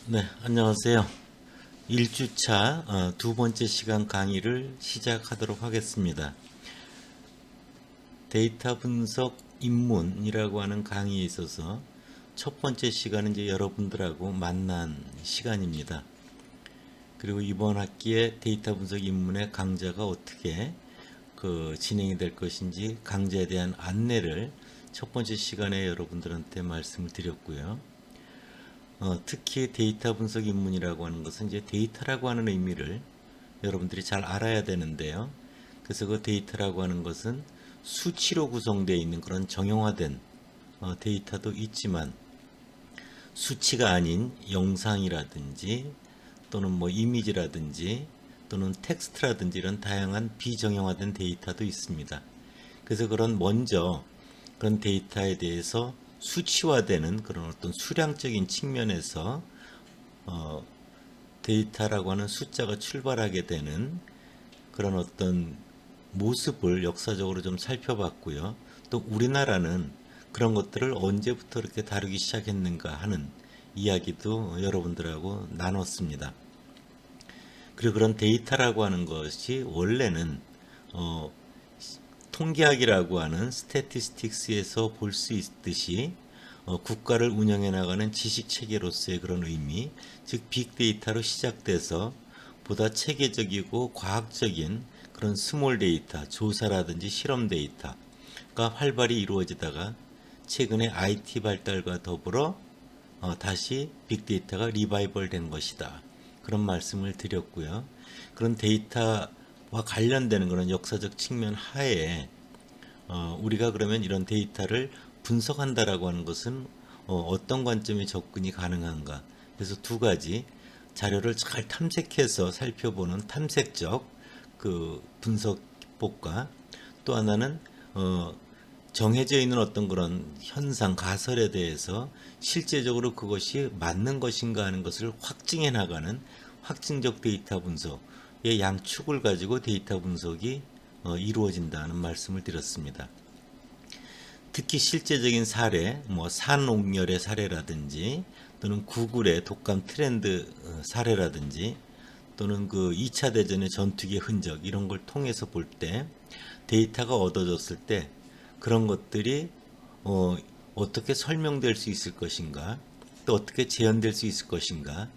네, 안녕하세요. 1주차 두 번째 시간 강의를 시작하도록 하겠습니다. 데이터 분석 입문이라고 하는 강의에 있어서 첫 번째 시간은 이제 여러분들하고 만난 시간입니다. 그리고 이번 학기에 데이터 분석 입문의 강좌가 어떻게 진행이 될 것인지 강좌에 대한 안내를 첫 번째 시간에 여러분들한테 말씀을 드렸고요. 특히 데이터 분석 입문이라고 하는 것은 이제 데이터라고 하는 의미를 여러분들이 잘 알아야 되는데요. 그래서 그 데이터라고 하는 것은 수치로 구성되어 있는 그런 정형화된 데이터도 있지만 수치가 아닌 영상이라든지 또는 뭐 이미지라든지 또는 텍스트라든지 이런 다양한 비정형화된 데이터도 있습니다. 그래서 먼저 그런 데이터에 대해서 수치화되는 그런 어떤 수량적인 측면에서 데이터라고 하는 숫자가 출발하게 되는 그런 어떤 모습을 역사적으로 좀 살펴봤고요. 또 우리나라는 그런 것들을 언제부터 이렇게 다루기 시작했는가 하는 이야기도 여러분들하고 나눴습니다. 그리고 그런 데이터라고 하는 것이 원래는 통계학이라고 하는 스태티스틱스에서 볼 수 있듯이 국가를 운영해 나가는 지식 체계로서의 그런 의미, 즉 빅데이터로 시작돼서 보다 체계적이고 과학적인 그런 스몰 데이터, 조사라든지 실험 데이터가 활발히 이루어지다가 최근에 IT 발달과 더불어 다시 빅데이터가 리바이벌 된 것이다. 그런 말씀을 드렸고요. 그런 데이터와 관련되는 그런 역사적 측면 하에 우리가 그러면 이런 데이터를 분석한다라고 하는 것은 어떤 관점의 접근이 가능한가? 그래서 두 가지 자료를 잘 탐색해서 살펴보는 탐색적 분석 기법과 또 하나는 정해져 있는 어떤 그런 현상, 가설에 대해서 실제적으로 그것이 맞는 것인가 하는 것을 확증해 나가는 확증적 데이터 분석의 양축을 가지고 데이터 분석이 이루어진다는 말씀을 드렸습니다. 특히 실제적인 사례, 뭐 산옥열의 사례라든지 또는 구글의 독감 트렌드 사례라든지 또는 그 2차 대전의 전투기의 흔적 이런 걸 통해서 볼 때 데이터가 얻어졌을 때 그런 것들이 어떻게 설명될 수 있을 것인가 또 어떻게 재현될 수 있을 것인가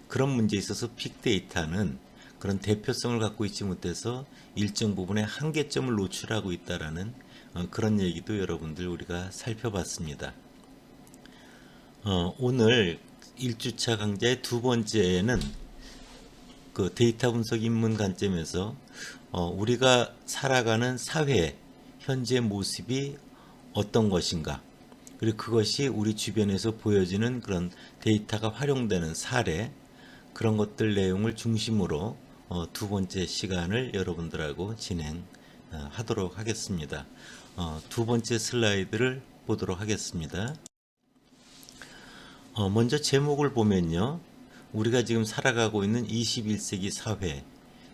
그런 문제에 있어서 빅데이터는 그런 대표성을 갖고 있지 못해서 일정 부분의 한계점을 노출하고 있다라는 그런 얘기도 여러분들 우리가 살펴봤습니다. 오늘 1주차 강좌의 두 번째는 그 데이터 분석 입문 관점에서 우리가 살아가는 사회의 현재 모습이 어떤 것인가 그리고 그것이 우리 주변에서 보여지는 그런 데이터가 활용되는 사례 그런 것들 내용을 중심으로 두 번째 시간을 여러분들하고 진행하도록 하겠습니다. 두 번째 슬라이드를 보도록 하겠습니다. 먼저 제목을 보면요. 우리가 지금 살아가고 있는 21세기 사회,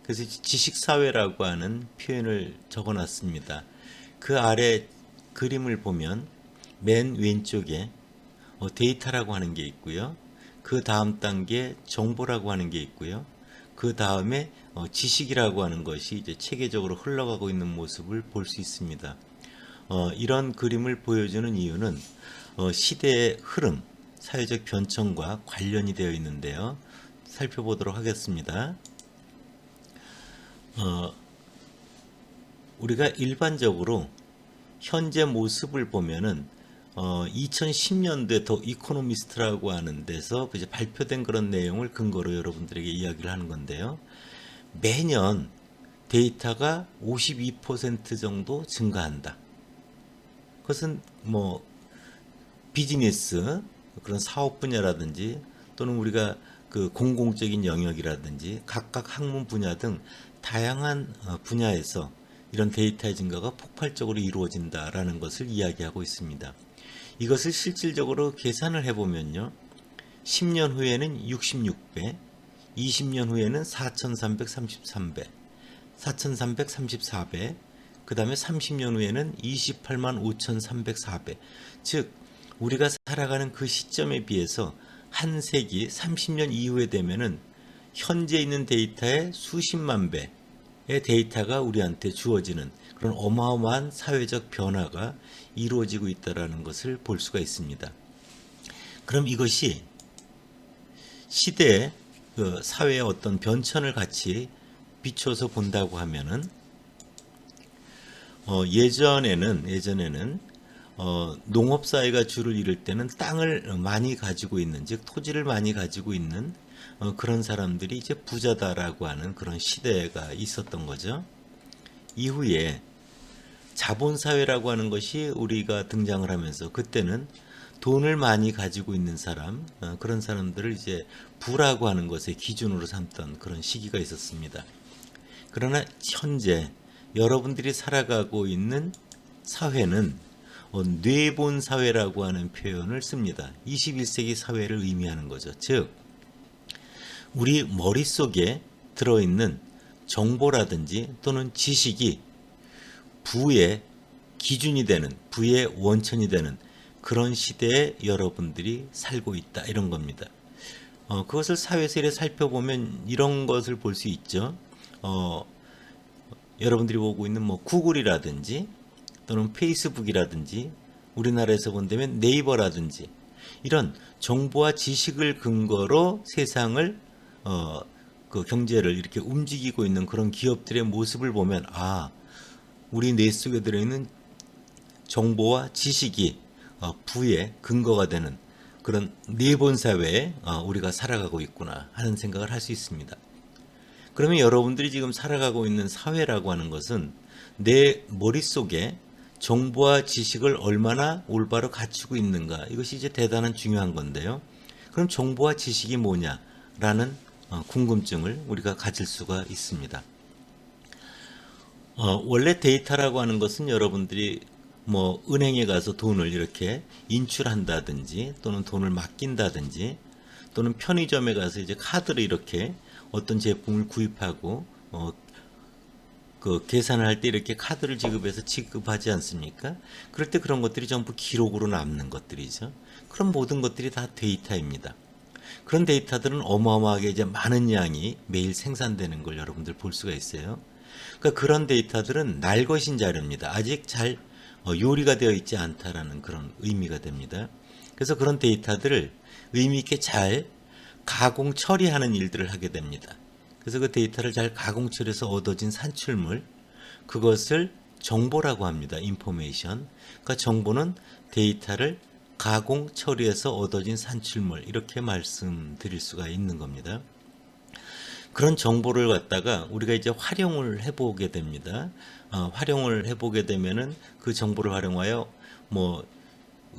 그래서 지식사회라고 하는 표현을 적어놨습니다. 그 아래 그림을 보면 맨 왼쪽에 데이터라고 하는 게 있고요. 그 다음 단계 정보라고 하는 게 있고요. 그 다음에 지식이라고 하는 것이 이제 체계적으로 흘러가고 있는 모습을 볼 수 있습니다. 이런 그림을 보여주는 이유는 시대의 흐름, 사회적 변천과 관련이 되어 있는데요. 살펴보도록 하겠습니다. 우리가 일반적으로 현재 모습을 보면은 2010년도에 더 이코노미스트라고 하는 데서 이제 발표된 그런 내용을 근거로 여러분들에게 이야기를 하는 건데요. 매년 데이터가 52% 정도 증가한다. 그것은 뭐 비즈니스 그런 사업 분야라든지 또는 우리가 그 공공적인 영역이라든지 각각 학문 분야 등 다양한 분야에서 이런 데이터의 증가가 폭발적으로 이루어진다라는 것을 이야기하고 있습니다. 이것을 실질적으로 계산을 해보면요. 10년 후에는 66배, 20년 후에는 4333배, 4334배, 그 다음에 30년 후에는 28만 5304배. 즉, 우리가 살아가는 그 시점에 비해서 한 세기 30년 이후에 되면은 현재 있는 데이터의 수십만 배의 데이터가 우리한테 주어지는 그런 어마어마한 사회적 변화가 이루어지고 있다는 것을 볼 수가 있습니다. 그럼 이것이 시대의 그 사회의 어떤 변천을 같이 비춰서 본다고 하면은 예전에는 농업 사회가 주를 이룰 때는 땅을 많이 가지고 있는, 즉 토지를 많이 가지고 있는 그런 사람들이 이제 부자다라고 하는 그런 시대가 있었던 거죠. 이후에 자본 사회라고 하는 것이 우리가 등장을 하면서 그때는 돈을 많이 가지고 있는 사람, 그런 사람들을 이제 부라고 하는 것의 기준으로 삼던 그런 시기가 있었습니다. 그러나 현재 여러분들이 살아가고 있는 사회는 뇌본 사회라고 하는 표현을 씁니다. 21세기 사회를 의미하는 거죠. 즉 우리 머릿속에 들어있는 정보라든지 또는 지식이 부의 기준이 되는, 부의 원천이 되는 그런 시대에 여러분들이 살고 있다, 이런 겁니다. 그것을 사회에서 이렇게 살펴보면 이런 것을 볼 수 있죠. 여러분들이 보고 있는 뭐 구글이라든지 또는 페이스북이라든지 우리나라에서 본다면 네이버라든지 이런 정보와 지식을 근거로 세상을 그 경제를 이렇게 움직이고 있는 그런 기업들의 모습을 보면 우리 뇌 속에 들어있는 정보와 지식이 부의 근거가 되는 그런 네본 사회에 우리가 살아가고 있구나 하는 생각을 할 수 있습니다. 그러면 여러분들이 지금 살아가고 있는 사회라고 하는 것은 내 머릿속에 정보와 지식을 얼마나 올바로 갖추고 있는가, 이것이 이제 대단한 중요한 건데요. 그럼 정보와 지식이 뭐냐라는 궁금증을 우리가 가질 수가 있습니다. 원래 데이터라고 하는 것은 여러분들이 뭐 은행에 가서 돈을 이렇게 인출한다든지 또는 돈을 맡긴다든지 또는 편의점에 가서 이제 카드를 이렇게 어떤 제품을 구입하고 그 계산을 할 때 이렇게 카드를 지급해서 지급하지 않습니까? 그럴 때 그런 것들이 전부 기록으로 남는 것들이죠. 그런 모든 것들이 다 데이터입니다. 그런 데이터들은 어마어마하게 이제 많은 양이 매일 생산되는 걸 여러분들 볼 수가 있어요. 그러니까 그런 데이터들은 날 것인 자료입니다. 아직 잘 요리가 되어 있지 않다라는 그런 의미가 됩니다. 그래서 그런 데이터들을 의미 있게 잘 가공 처리하는 일들을 하게 됩니다. 그래서 그 데이터를 잘 가공 처리해서 얻어진 산출물, 그것을 정보라고 합니다. 인포메이션. 그러니까 정보는 데이터를 가공 처리해서 얻어진 산출물, 이렇게 말씀드릴 수가 있는 겁니다. 그런 정보를 갖다가 우리가 이제 활용을 해보게 됩니다. 활용을 해보게 되면은 그 정보를 활용하여 뭐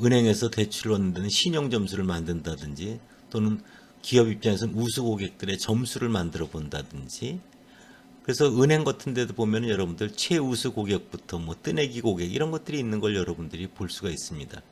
은행에서 대출을 얻는 신용점수를 만든다든지 또는 기업 입장에서는 우수 고객들의 점수를 만들어 본다든지, 그래서 은행 같은 데도 보면 여러분들 최우수 고객부터 뭐 뜨내기 고객 이런 것들이 있는 걸 여러분들이 볼 수가 있습니다.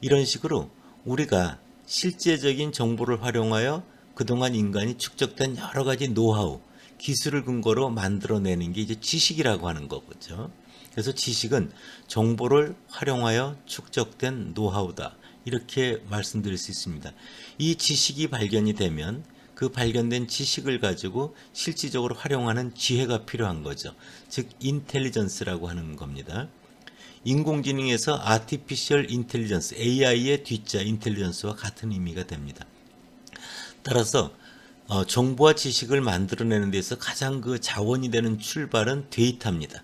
이런 식으로 우리가 실제적인 정보를 활용하여 그동안 인간이 축적된 여러 가지 노하우, 기술을 근거로 만들어내는 게 이제 지식이라고 하는 거죠. 그래서 지식은 정보를 활용하여 축적된 노하우다, 이렇게 말씀드릴 수 있습니다. 이 지식이 발견이 되면 그 발견된 지식을 가지고 실질적으로 활용하는 지혜가 필요한 거죠. 즉 인텔리전스라고 하는 겁니다. 인공지능에서 아티피셜 인텔리전스, AI의 뒷자 인텔리전스와 같은 의미가 됩니다. 따라서 정보와 지식을 만들어내는 데서 가장 그 자원이 되는 출발은 데이터입니다.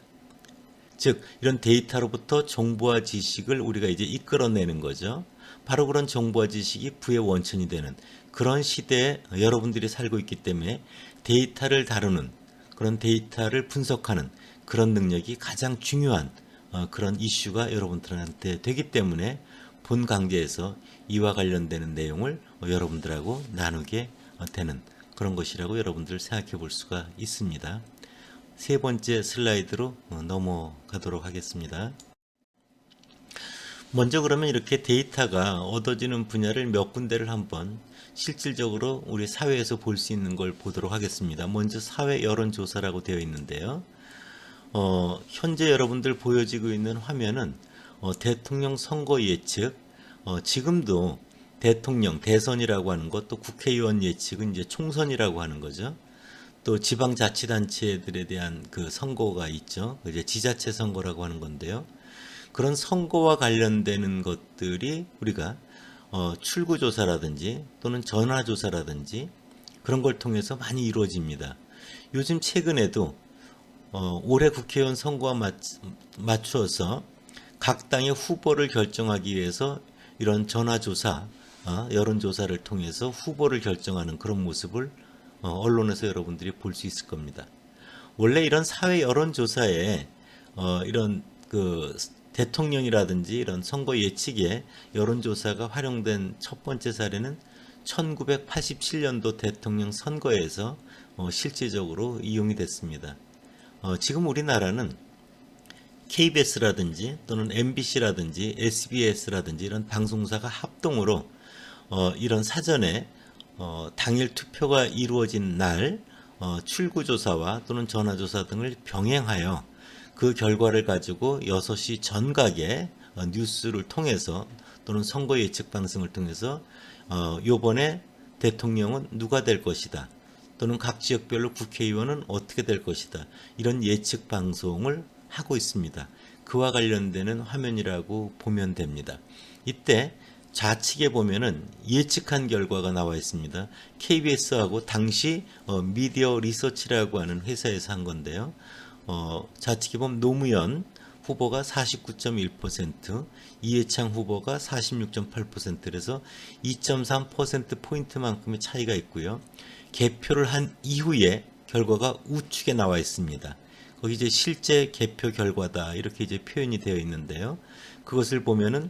즉 이런 데이터로부터 정보와 지식을 우리가 이제 이끌어내는 거죠. 바로 그런 정보와 지식이 부의 원천이 되는 그런 시대에 여러분들이 살고 있기 때문에 데이터를 다루는, 그런 데이터를 분석하는 그런 능력이 가장 중요한 그런 이슈가 여러분들한테 되기 때문에 본 강좌에서 이와 관련되는 내용을 여러분들하고 나누게 되는 그런 것이라고 여러분들 생각해 볼 수가 있습니다. 세 번째 슬라이드로 넘어가도록 하겠습니다. 먼저 그러면 이렇게 데이터가 얻어지는 분야를 몇 군데를 한번 실질적으로 우리 사회에서 볼 수 있는 걸 보도록 하겠습니다. 먼저 사회 여론조사라고 되어 있는데요. 현재 여러분들 보여지고 있는 화면은 대통령 선거 예측, 지금도 대통령, 대선이라고 하는 것, 또 국회의원 예측은 이제 총선이라고 하는 거죠. 또 지방자치단체들에 대한 그 선거가 있죠. 이제 지자체 선거라고 하는 건데요. 그런 선거와 관련되는 것들이 우리가 출구조사라든지 또는 전화조사라든지 그런 걸 통해서 많이 이루어집니다. 요즘 최근에도 올해 국회의원 선거와 맞추어서 각 당의 후보를 결정하기 위해서 이런 전화조사, 여론조사를 통해서 후보를 결정하는 그런 모습을 언론에서 여러분들이 볼 수 있을 겁니다. 원래 이런 사회 여론조사에 이런 그 대통령이라든지 이런 선거 예측에 여론조사가 활용된 첫 번째 사례는 1987년도 대통령 선거에서 실제적으로 이용이 됐습니다. 지금 우리나라는 KBS라든지 또는 MBC라든지 SBS라든지 이런 방송사가 합동으로 이런 사전에 당일 투표가 이루어진 날 출구조사와 또는 전화조사 등을 병행하여 그 결과를 가지고 6시 전각에 뉴스를 통해서 또는 선거 예측 방송을 통해서 요번에 대통령은 누가 될 것이다. 또는 각 지역별로 국회의원은 어떻게 될 것이다. 이런 예측 방송을 하고 있습니다. 그와 관련되는 화면이라고 보면 됩니다. 이때 좌측에 보면은 예측한 결과가 나와 있습니다. KBS하고 당시 미디어 리서치라고 하는 회사에서 한 건데요. 좌측에 보면 노무현 후보가 49.1%, 이해창 후보가 46.8%그래서 2.3%포인트만큼의 차이가 있고요. 개표를 한 이후에 결과가 우측에 나와 있습니다. 거기 이제 실제 개표 결과다 이렇게 이제 표현이 되어 있는데요. 그것을 보면은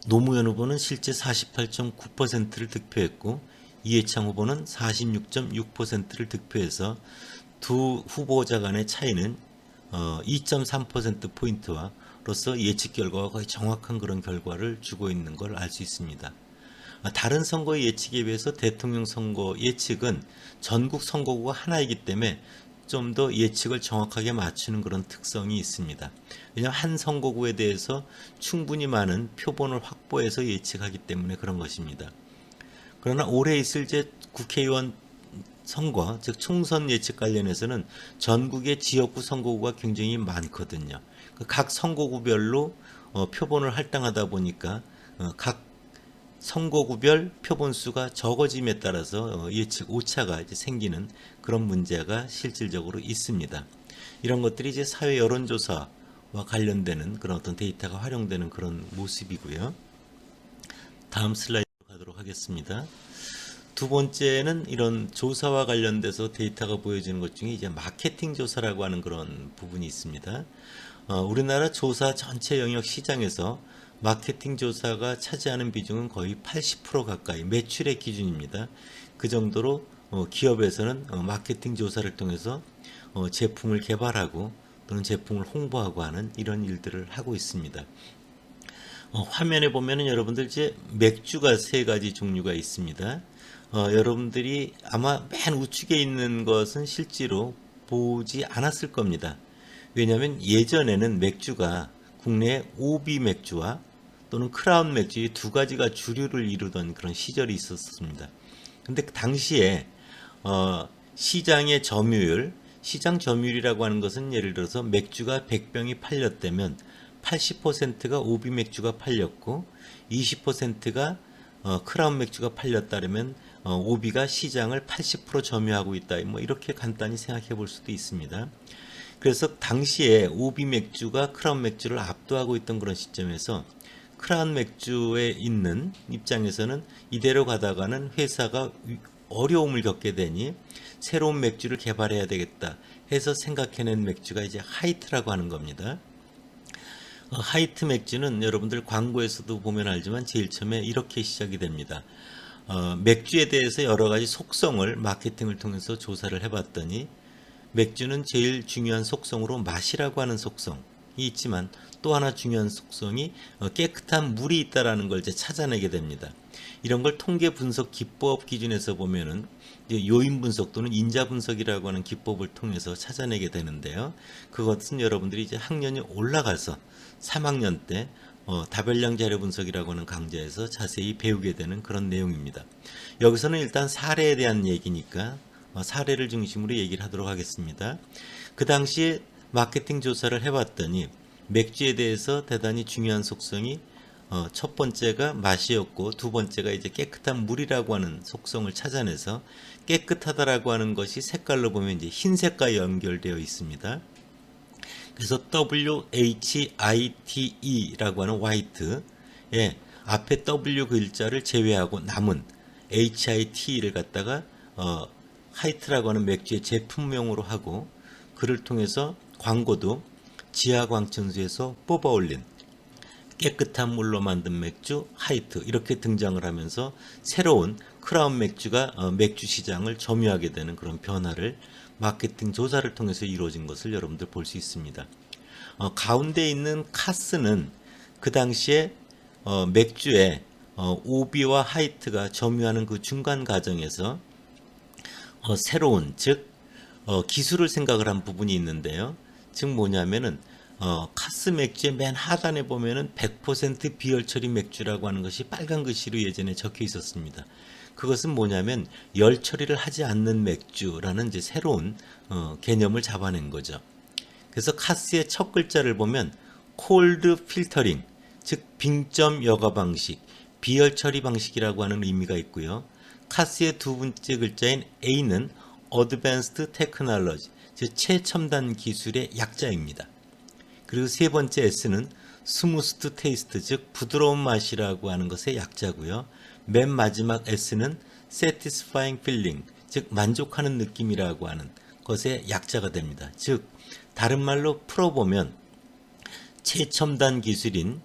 노무현 후보는 실제 48.9%를 득표했고 이해창 후보는 46.6%를 득표해서 두 후보자 간의 차이는 2.3%포인트와로서 예측 결과가 거의 정확한 그런 결과를 주고 있는 걸 알 수 있습니다. 다른 선거 예측에 비해서 대통령 선거 예측은 전국 선거구가 하나이기 때문에 좀 더 예측을 정확하게 맞추는 그런 특성이 있습니다. 왜냐하면 한 선거구에 대해서 충분히 많은 표본을 확보해서 예측하기 때문에 그런 것입니다. 그러나 올해 있을 이제 국회의원 선거, 즉 총선 예측 관련해서는 전국의 지역구 선거구가 굉장히 많거든요. 각 선거구별로 표본을 할당하다 보니까 각 선거구별 표본 수가 적어짐에 따라서 예측 오차가 이제 생기는 그런 문제가 실질적으로 있습니다. 이런 것들이 이제 사회 여론조사와 관련되는 그런 어떤 데이터가 활용되는 그런 모습이고요. 다음 슬라이드로 가도록 하겠습니다. 두 번째는 이런 조사와 관련돼서 데이터가 보여지는 것 중에 이제 마케팅 조사라고 하는 그런 부분이 있습니다. 우리나라 조사 전체 영역 시장에서 마케팅 조사가 차지하는 비중은 거의 80% 가까이 매출의 기준입니다. 그 정도로 기업에서는 마케팅 조사를 통해서 제품을 개발하고 또는 제품을 홍보하고 하는 이런 일들을 하고 있습니다. 화면에 보면은 여러분들 이제 맥주가 세 가지 종류가 있습니다. 여러분들이 아마 맨 우측에 있는 것은 실제로 보지 않았을 겁니다. 왜냐하면 예전에는 맥주가 국내에 오비 맥주와 또는 크라운 맥주 이 두 가지가 주류를 이루던 그런 시절이 있었습니다. 근데 그 당시에 시장의 점유율, 시장 점유율이라고 하는 것은 예를 들어서 맥주가 100병이 팔렸다면 80%가 오비 맥주가 팔렸고 20%가 크라운 맥주가 팔렸다면 오비가 시장을 80% 점유하고 있다. 뭐 이렇게 간단히 생각해 볼 수도 있습니다. 그래서 당시에 오비 맥주가 크라운 맥주를 압도하고 있던 그런 시점에서 크라운 맥주에 있는 입장에서는 이대로 가다가는 회사가 어려움을 겪게 되니 새로운 맥주를 개발해야 되겠다 해서 생각해낸 맥주가 이제 하이트라고 하는 겁니다. 하이트 맥주는 여러분들 광고에서도 보면 알지만 제일 처음에 이렇게 시작이 됩니다. 맥주에 대해서 여러 가지 속성을 마케팅을 통해서 조사를 해봤더니 맥주는 제일 중요한 속성으로 맛이라고 하는 속성이 있지만 또 하나 중요한 속성이 깨끗한 물이 있다라는 걸 이제 찾아내게 됩니다. 이런 걸 통계 분석 기법 기준에서 보면은 요인 분석 또는 인자 분석이라고 하는 기법을 통해서 찾아내게 되는데요. 그것은 여러분들이 이제 학년이 올라가서 3학년 때 다별량 자료 분석이라고 하는 강좌에서 자세히 배우게 되는 그런 내용입니다. 여기서는 일단 사례에 대한 얘기니까 사례를 중심으로 얘기를 하도록 하겠습니다. 그 당시에 마케팅 조사를 해봤더니 맥주에 대해서 대단히 중요한 속성이 첫 번째가 맛이었고 두 번째가 이제 깨끗한 물이라고 하는 속성을 찾아내서 깨끗하다라고 하는 것이 색깔로 보면 이제 흰색과 연결되어 있습니다. 그래서 WHITE라고 하는 화이트에 앞에 W 글자를 제외하고 남은 HIT를 갖다가 화이트라고 하는 맥주의 제품명으로 하고 그를 통해서 광고도 지하광천수에서 뽑아 올린 깨끗한 물로 만든 맥주 하이트 이렇게 등장을 하면서 새로운 크라운 맥주가 맥주 시장을 점유하게 되는 그런 변화를 마케팅 조사를 통해서 이루어진 것을 여러분들 볼 수 있습니다. 가운데 있는 카스는 그 당시에 맥주의 오비와 하이트가 점유하는 그 중간 과정에서 새로운 즉 기술을 생각을 한 부분이 있는데요. 즉 뭐냐면은 카스 맥주의 맨 하단에 보면은 100% 비열 처리 맥주라고 하는 것이 빨간 글씨로 예전에 적혀 있었습니다. 그것은 뭐냐면 열 처리를 하지 않는 맥주라는 이제 새로운 개념을 잡아낸 거죠. 그래서 카스의 첫 글자를 보면 콜드 필터링, 즉 빙점 여과 방식, 비열 처리 방식이라고 하는 의미가 있고요. 카스의 두 번째 글자인 A는 어드밴스드 테크놀로지, 즉 최첨단 기술의 약자입니다. 그리고 세 번째 S는 스무스드 테이스트, 즉 부드러운 맛이라고 하는 것의 약자고요. 맨 마지막 S는 satisfying feeling, 즉 만족하는 느낌이라고 하는 것의 약자가 됩니다. 즉 다른 말로 풀어보면 최첨단 기술인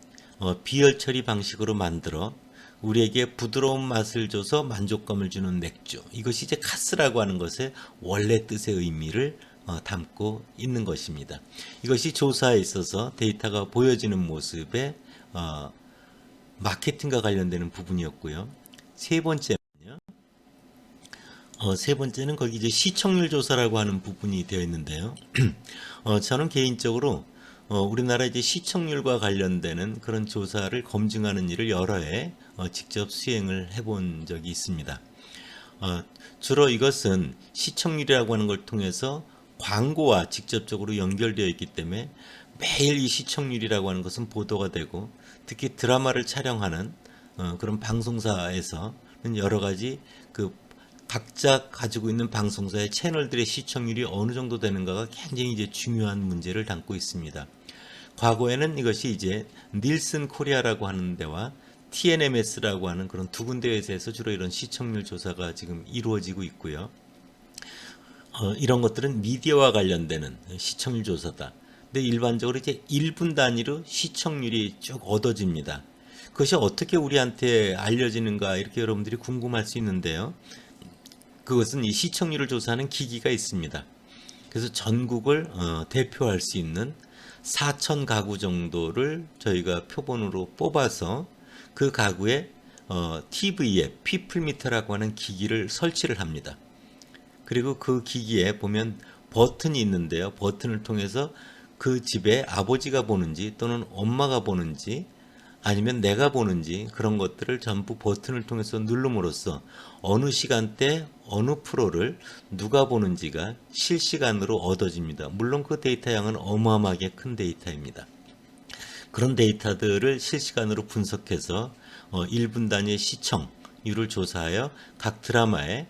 비열 처리 방식으로 만들어 우리에게 부드러운 맛을 줘서 만족감을 주는 맥주, 이것이 이제 카스라고 하는 것의 원래 뜻의 의미를 담고 있는 것입니다. 이것이 조사에 있어서 데이터가 보여지는 모습의 마케팅과 관련되는 부분이었고요. 세 번째는 거기 이제 시청률 조사라고 하는 부분이 되어 있는데요. 저는 개인적으로 우리나라 이제 시청률과 관련되는 그런 조사를 검증하는 일을 여러 해 직접 수행을 해본 적이 있습니다. 주로 이것은 시청률이라고 하는 걸 통해서 광고와 직접적으로 연결되어 있기 때문에 매일 이 시청률이라고 하는 것은 보도가 되고 특히 드라마를 촬영하는 그런 방송사에서는 여러 가지 그 각자 가지고 있는 방송사의 채널들의 시청률이 어느 정도 되는가가 굉장히 이제 중요한 문제를 담고 있습니다. 과거에는 이것이 이제 닐슨 코리아라고 하는 데와 TNMS라고 하는 그런 두 군데 회사에서 주로 이런 시청률 조사가 지금 이루어지고 있고요. 이런 것들은 미디어와 관련되는 시청률 조사다. 근데 일반적으로 이제 1분 단위로 시청률이 쭉 얻어집니다. 그것이 어떻게 우리한테 알려지는가 이렇게 여러분들이 궁금할 수 있는데요. 그것은 이 시청률을 조사하는 기기가 있습니다. 그래서 전국을 대표할 수 있는 4천 가구 정도를 저희가 표본으로 뽑아서 그 가구에 TV에 피플미터라고 하는 기기를 설치를 합니다. 그리고 그 기기에 보면 버튼이 있는데요. 버튼을 통해서 그 집에 아버지가 보는지 또는 엄마가 보는지 아니면 내가 보는지 그런 것들을 전부 버튼을 통해서 누름으로써 어느 시간대 어느 프로를 누가 보는지가 실시간으로 얻어집니다. 물론 그 데이터 양은 어마어마하게 큰 데이터입니다. 그런 데이터들을 실시간으로 분석해서 1분 단위의 시청률을 조사하여 각 드라마의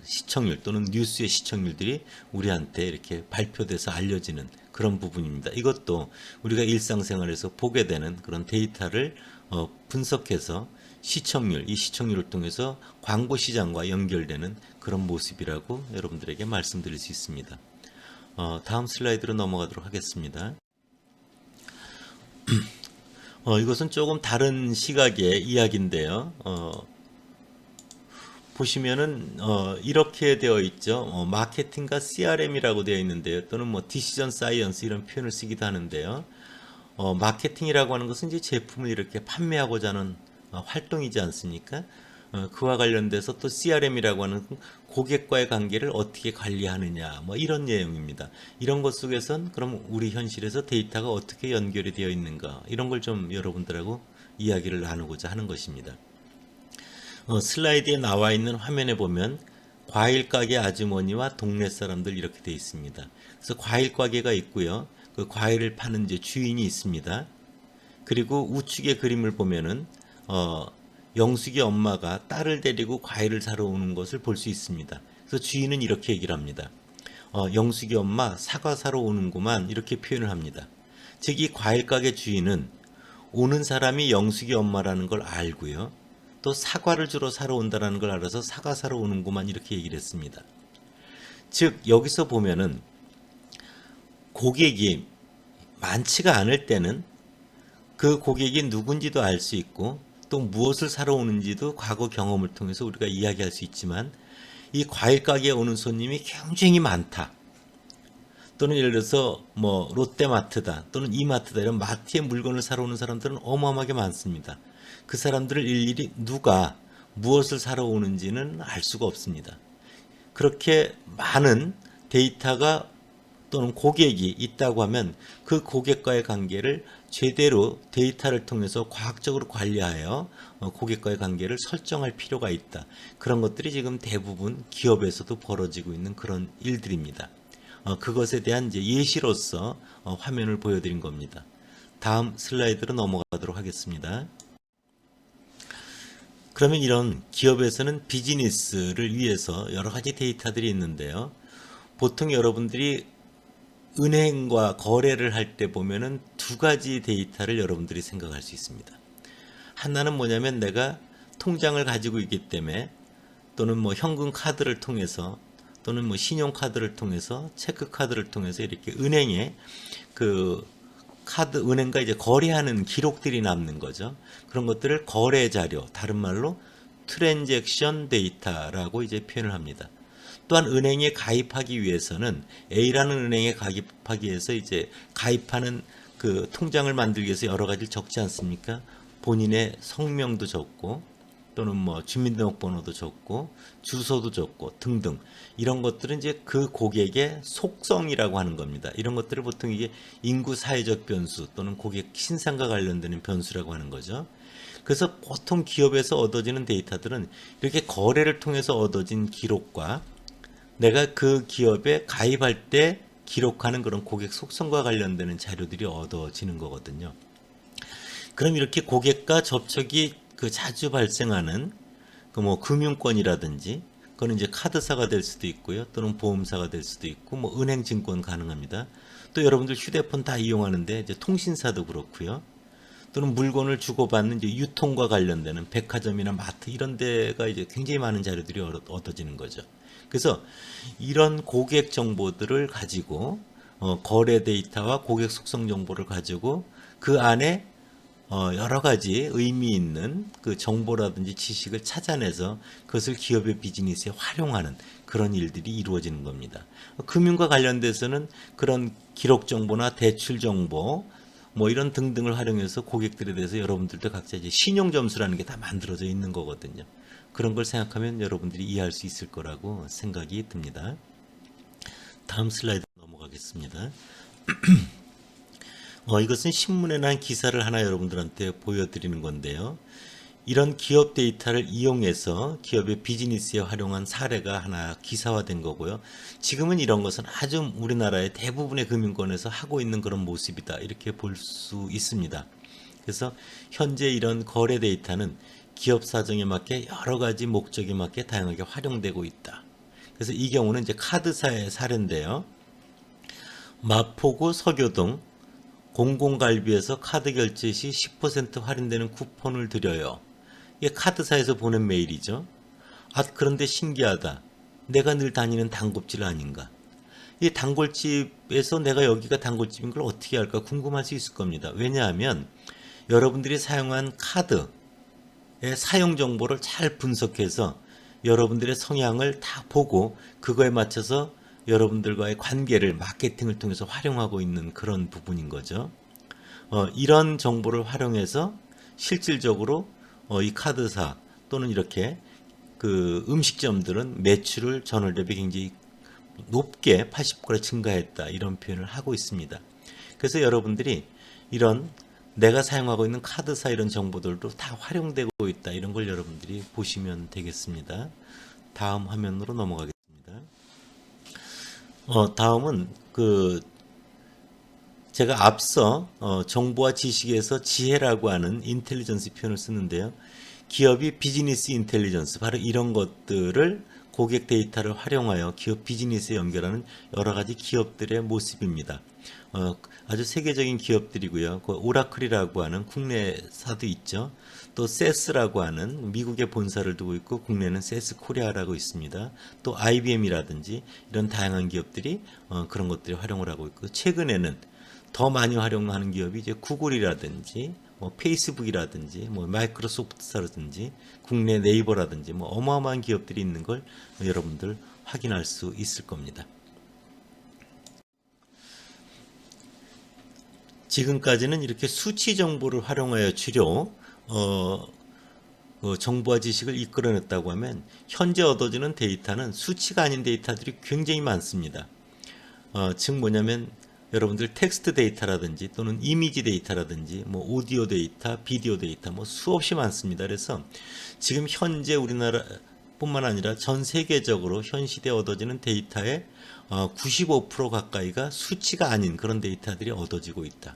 시청률 또는 뉴스의 시청률들이 우리한테 이렇게 발표돼서 알려지는 그런 부분입니다. 이것도 우리가 일상생활에서 보게 되는 그런 데이터를 분석해서 시청률, 이 시청률을 통해서 광고 시장과 연결되는 그런 모습이라고 여러분들에게 말씀드릴 수 있습니다. 다음 슬라이드로 넘어가도록 하겠습니다. 이것은 조금 다른 시각의 이야기인데요. 보시면은 이렇게 되어 있죠. 마케팅과 CRM이라고 되어 있는데요. 또는 뭐 디시전 사이언스 이런 표현을 쓰기도 하는데요. 마케팅이라고 하는 것은 이제 제품을 이렇게 판매하고자 하는 활동이지 않습니까? 그와 관련돼서 또 CRM이라고 하는 고객과의 관계를 어떻게 관리하느냐, 뭐 이런 내용입니다. 이런 것 속에선 그럼 우리 현실에서 데이터가 어떻게 연결이 되어 있는가, 이런 걸 좀 여러분들하고 이야기를 나누고자 하는 것입니다. 슬라이드에 나와 있는 화면에 보면 과일 가게 아주머니와 동네 사람들 이렇게 되어 있습니다. 그래서 과일 가게가 있고요. 그 과일을 파는 이제 주인이 있습니다. 그리고 우측의 그림을 보면은 영숙이 엄마가 딸을 데리고 과일을 사러 오는 것을 볼 수 있습니다. 그래서 주인은 이렇게 얘기를 합니다. 영숙이 엄마 사과 사러 오는구만, 이렇게 표현을 합니다. 즉 이 과일 가게 주인은 오는 사람이 영숙이 엄마라는 걸 알고요. 또 사과를 주로 사러 온다는 걸 알아서 사과 사러 오는구만, 이렇게 얘기를 했습니다. 즉 여기서 보면은 고객이 많지가 않을 때는 그 고객이 누군지도 알 수 있고 또 무엇을 사러 오는지도 과거 경험을 통해서 우리가 이야기할 수 있지만, 이 과일 가게에 오는 손님이 굉장히 많다, 또는 예를 들어서 뭐 롯데마트다 또는 이마트다, 이런 마트에 물건을 사러 오는 사람들은 어마어마하게 많습니다. 그 사람들을 일일이 누가 무엇을 사러 오는지는 알 수가 없습니다. 그렇게 많은 데이터가 또는 고객이 있다고 하면 그 고객과의 관계를 제대로 데이터를 통해서 과학적으로 관리하여 고객과의 관계를 설정할 필요가 있다. 그런 것들이 지금 대부분 기업에서도 벌어지고 있는 그런 일들입니다. 그것에 대한 이제 예시로서 화면을 보여드린 겁니다. 다음 슬라이드로 넘어가도록 하겠습니다. 그러면 이런 기업에서는 비즈니스를 위해서 여러 가지 데이터들이 있는데요. 보통 여러분들이 은행과 거래를 할 때 보면은 두 가지 데이터를 여러분들이 생각할 수 있습니다. 하나는 뭐냐면 내가 통장을 가지고 있기 때문에, 또는 뭐 현금 카드를 통해서, 또는 뭐 신용카드를 통해서, 체크카드를 통해서 이렇게 은행에 그 카드, 은행과 이제 거래하는 기록들이 남는 거죠. 그런 것들을 거래 자료, 다른 말로 트랜잭션 데이터라고 이제 표현을 합니다. 또한 은행에 가입하기 위해서는 A라는 은행에 가입하기 위해서 이제 가입하는 그 통장을 만들기 위해서 여러 가지를 적지 않습니까? 본인의 성명도 적고 또는 뭐 주민등록번호도 적고 주소도 적고 등등, 이런 것들은 이제 그 고객의 속성이라고 하는 겁니다. 이런 것들을 보통 이게 인구 사회적 변수 또는 고객 신상과 관련되는 변수라고 하는 거죠. 그래서 보통 기업에서 얻어지는 데이터들은 이렇게 거래를 통해서 얻어진 기록과 내가 그 기업에 가입할 때 기록하는 그런 고객 속성과 관련되는 자료들이 얻어지는 거거든요. 그럼 이렇게 고객과 접촉이 자주 발생하는 뭐 금융권이라든지, 그거는 이제 카드사가 될 수도 있고요, 또는 보험사가 될 수도 있고, 뭐 은행 증권 가능합니다. 또 여러분들 휴대폰 다 이용하는데 이제 통신사도 그렇고요. 또는 물건을 주고받는 이제 유통과 관련되는 백화점이나 마트, 이런 데가 이제 굉장히 많은 자료들이 얻어지는 거죠. 그래서 이런 고객 정보들을 가지고 거래 데이터와 고객 속성 정보를 가지고 그 안에 여러 가지 의미 있는 그 정보라든지 지식을 찾아내서 그것을 기업의 비즈니스에 활용하는 그런 일들이 이루어지는 겁니다. 금융과 관련돼서는 그런 기록 정보나 대출 정보 뭐 이런 등등을 활용해서 고객들에 대해서 여러분들도 각자 이제 신용 점수라는 게 다 만들어져 있는 거거든요. 그런 걸 생각하면 여러분들이 이해할 수 있을 거라고 생각이 듭니다. 다음 슬라이드 넘어가겠습니다. 이것은 신문에 난 기사를 하나 여러분들한테 보여드리는 건데요. 이런 기업 데이터를 이용해서 기업의 비즈니스에 활용한 사례가 하나 기사화된 거고요. 지금은 이런 것은 아주 우리나라의 대부분의 금융권에서 하고 있는 그런 모습이다, 이렇게 볼 수 있습니다. 그래서 현재 이런 거래 데이터는 기업 사정에 맞게 여러 가지 목적에 맞게 다양하게 활용되고 있다. 그래서 이 경우는 이제 카드사의 사례인데요. 마포구 서교동 공공갈비에서 카드 결제 시 10% 할인되는 쿠폰을 드려요. 이게 카드사에서 보낸 메일이죠. 그런데 신기하다. 내가 늘 다니는 단골집 아닌가. 이 단골집에서 내가 여기가 단골집인 걸 어떻게 알까 궁금할 수 있을 겁니다. 왜냐하면 여러분들이 사용한 카드의 사용 정보를 잘 분석해서 여러분들의 성향을 다 보고 그거에 맞춰서 여러분들과의 관계를 마케팅을 통해서 활용하고 있는 그런 부분인 거죠. 이런 정보를 활용해서 실질적으로 이 카드사 또는 이렇게 그 음식점들은 매출을 전월 대비 굉장히 높게 80% 증가했다 이런 표현을 하고 있습니다. 그래서 여러분들이 이런 내가 사용하고 있는 카드사 이런 정보들도 다 활용되고 있다 이런 걸 여러분들이 보시면 되겠습니다. 다음 화면으로 넘어가겠습니다. 다음은 제가 앞서 정보와 지식에서 지혜라고 하는 인텔리전스 표현을 쓰는데요. 기업이 비즈니스 인텔리전스 바로 이런 것들을 고객 데이터를 활용하여 기업 비즈니스에 연결하는 여러 가지 기업들의 모습입니다. 아주 세계적인 기업들이고요. 그 오라클이라고 하는 국내사도 있죠. 또 세스라고 하는 미국의 본사를 두고 있고 국내는 세스 코리아라고 있습니다. 또 IBM이라든지 이런 다양한 기업들이 그런 것들을 활용을 하고 있고 최근에는 더 많이 활용하는 기업이 이제 구글이라든지 뭐 페이스북이라든지 뭐 마이크로소프트라든지 국내 네이버라든지 뭐 어마어마한 기업들이 있는 걸 여러분들 확인할 수 있을 겁니다. 지금까지는 이렇게 수치 정보를 활용하여 주로 정보와 지식을 이끌어냈다고 하면 현재 얻어지는 데이터는 수치가 아닌 데이터들이 굉장히 많습니다. 즉 뭐냐면 여러분들 텍스트 데이터라든지 또는 이미지 데이터라든지 뭐 오디오 데이터, 비디오 데이터 뭐 수없이 많습니다. 그래서 지금 현재 우리나라뿐만 아니라 전 세계적으로 현 시대에 얻어지는 데이터의 95% 가까이가 수치가 아닌 그런 데이터들이 얻어지고 있다.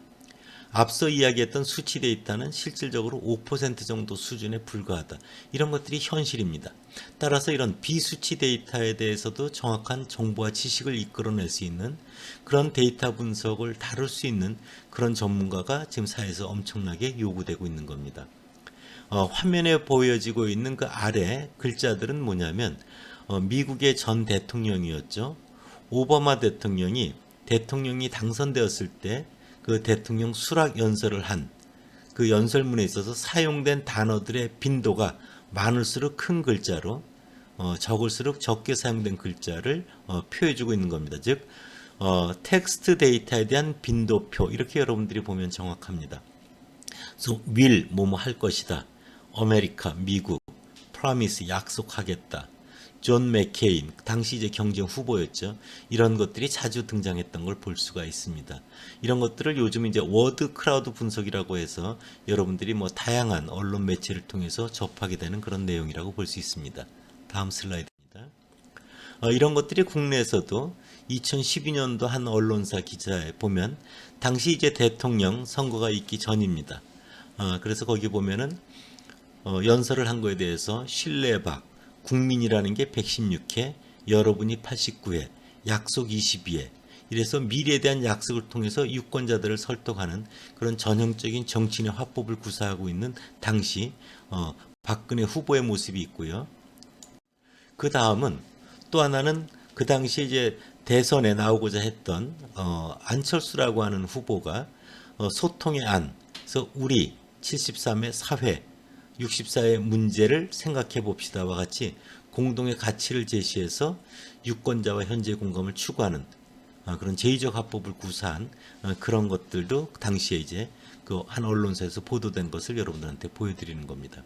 앞서 이야기했던 수치 데이터는 실질적으로 5% 정도 수준에 불과하다. 이런 것들이 현실입니다. 따라서 이런 비수치 데이터에 대해서도 정확한 정보와 지식을 이끌어낼 수 있는 그런 데이터 분석을 다룰 수 있는 그런 전문가가 지금 사회에서 엄청나게 요구되고 있는 겁니다. 화면에 보여지고 있는 그 아래 글자들은 뭐냐면 미국의 전 대통령이었죠. 오바마 대통령이 당선되었을 때 그 대통령 수락 연설을 한 그 연설문에 있어서 사용된 단어들의 빈도가 많을수록 큰 글자로 적을수록 적게 사용된 글자를 표해주고 있는 겁니다. 즉 텍스트 데이터에 대한 빈도표 이렇게 여러분들이 보면 정확합니다. 그래서 will 뭐뭐 할 것이다. 아메리카 미국 promise 약속하겠다. 존 맥케인 당시 이제 경쟁 후보였죠. 이런 것들이 자주 등장했던 걸 볼 수가 있습니다. 이런 것들을 요즘 이제 워드 크라우드 분석이라고 해서 여러분들이 뭐 다양한 언론 매체를 통해서 접하게 되는 그런 내용이라고 볼 수 있습니다. 다음 슬라이드입니다. 이런 것들이 국내에서도 2012년도 한 언론사 기사에 보면 당시 이제 대통령 선거가 있기 전입니다. 그래서 거기 보면은 연설을 한 거에 대해서 신뢰박 국민이라는 게 116회, 여러분이 89회, 약속 22회. 이래서 미래에 대한 약속을 통해서 유권자들을 설득하는 그런 전형적인 정치인의 화법을 구사하고 있는 당시 박근혜 후보의 모습이 있고요. 그 다음은 또 하나는 그 당시 이제 대선에 나오고자 했던 안철수라고 하는 후보가 소통의 안, 그래서 우리 73의 사회 64의 문제를 생각해 봅시다와 같이 공동의 가치를 제시해서 유권자와 현재 공감을 추구하는 그런 제의적 화법을 구사한 그런 것들도 당시에 이제 그 한 언론사에서 보도된 것을 여러분들한테 보여드리는 겁니다.